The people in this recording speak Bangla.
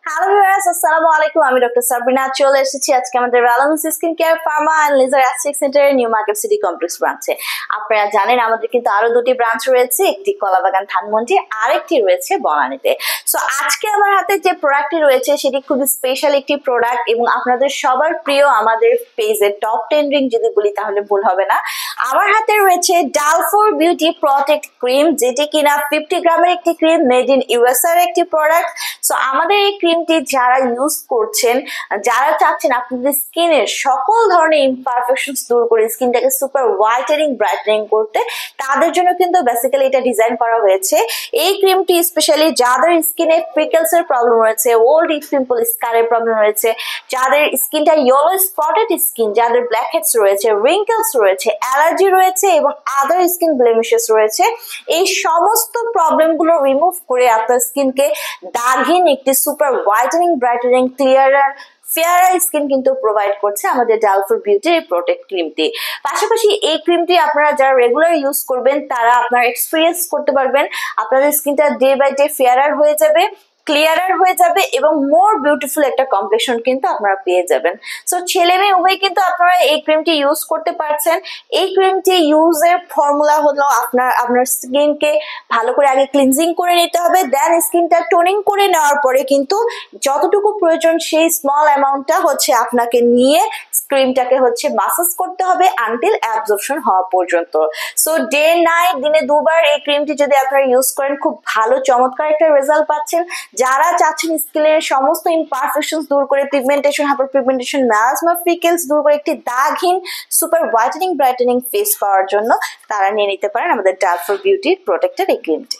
হ্যালো ভিউয়ার্স, আসসালামু আলাইকুম। আমি ডক্টর সাবরিনা চলে এসেছি আজকে আমাদের ভ্যালোন্স skin care pharma and laser aesthetic সেন্টারের নিউ মার্কেট সিটি কমপ্লেক্স ব্রাঞ্চে। আপনারা জানেন আমাদের কিন্তু আরো দুটি ব্রাঞ্চ রয়েছে, একটি কলাবাগান ধানমন্ডি, আরেকটি রয়েছে বনানীতে। সো আজকে আমার হাতে যে প্রোডাক্টটি রয়েছে সেটি খুবই স্পেশাল একটি প্রোডাক্ট এবং আপনাদের সবার প্রিয় আমাদের পেজের টপ 10 রিং যদি বলি তাহলে ভুল হবে না। আমার হাতে রয়েছে ডালফোর বিউটি প্রটেক্ট ক্রিম, যেটি কিনা 50 গ্রামের একটি ক্রিম, মেড ইন ইউএসএ এর একটি প্রোডাক্ট। সো আমাদের এই ক্রিমটি যারা ইউজ করছেন, যারা চাচ্ছেন আপনাদের স্কিনের সকল ধরনের ইমপারফেকশনস দূর করে স্কিনটাকে সুপার হোয়াইটেনিং ব্রাইটেনিং করতে, তাদের জন্য কিন্তু বেসিক্যালি এটা ডিজাইন করা হয়েছে। এই ক্রিমটি স্পেশালি যাদের স্কিনে পিকলস এর প্রবলেম রয়েছে, ওল্ড পিম্পল স্কারের প্রবলেম রয়েছে, যাদের স্কিনটা ইয়েলো স্পটেড স্কিন, যাদের ব্ল্যাক হেডস রয়েছে, রিঙ্কেলস রয়েছে, অ্যালার্জি রয়েছে এবং আদার স্কিন ব্লেমিশেস রয়েছে, এই সমস্ত প্রবলেমগুলো রিমুভ করে আপনার স্কিনকে দাগহীন একটি super whitening brightening clear fair skin কিন্তু প্রোভাইড করছে আমাদের ডালফোর বিউটির প্রোটেক্ট ক্রিমটি। পাশাপাশি এই ক্রিমটি আপনারা যারা রেগুলার ইউজ করবেন তারা আপনারা এক্সপিরিয়েন্স করতে পারবেন আপনাদের স্কিনটা ডে বাই ডে ফেয়ারার হয়ে যাবে, ক্লিয়ারার হয়ে যাবে এবং মোর বিউটিফুল একটা কমপ্লেকশন কিন্তু আপনারা পেয়ে যাবেন। সো ছেলে মেয়ে উভয় কিন্তু আপনারা এই ক্রিমটি ইউজ করতে পারছেন। এই ক্রিমটি ইউজের ফর্মুলা হলো আপনার স্কিনকে ভালো করে আগে ক্লিনজিং করে নিতে হবে, দেন স্কিনটা টোনিং করে নেওয়ার পরে কিন্তু যতটুকু প্রয়োজন সেই স্মল অ্যামাউন্টটা আপনাকে নিয়ে ক্রিমটাকে মাসাজ করতে হবে আনটিল অ্যাবজর্পশন হওয়া পর্যন্ত। সো ডে নাইট দিনে দুবার এই ক্রিমটি যদি আপনারা ইউজ করেন খুব ভালো চমৎকার একটা রেজাল্ট পাচ্ছেন। যারা চাচ্ছেন স্কিনের সমস্ত ইমপারফেকশনস দূর করে, pigmentation, hyper pigmentation, melasma, freckles দূর করে একটি দাগহীন সুপার হোয়াইটেনিং ব্রাইটেনিং ফেস পাওয়ার জন্য তারা নিয়ে নিতে পারেন আমাদের ডালফোর বিউটির প্রোটেক্টেড এই ক্রিমটি।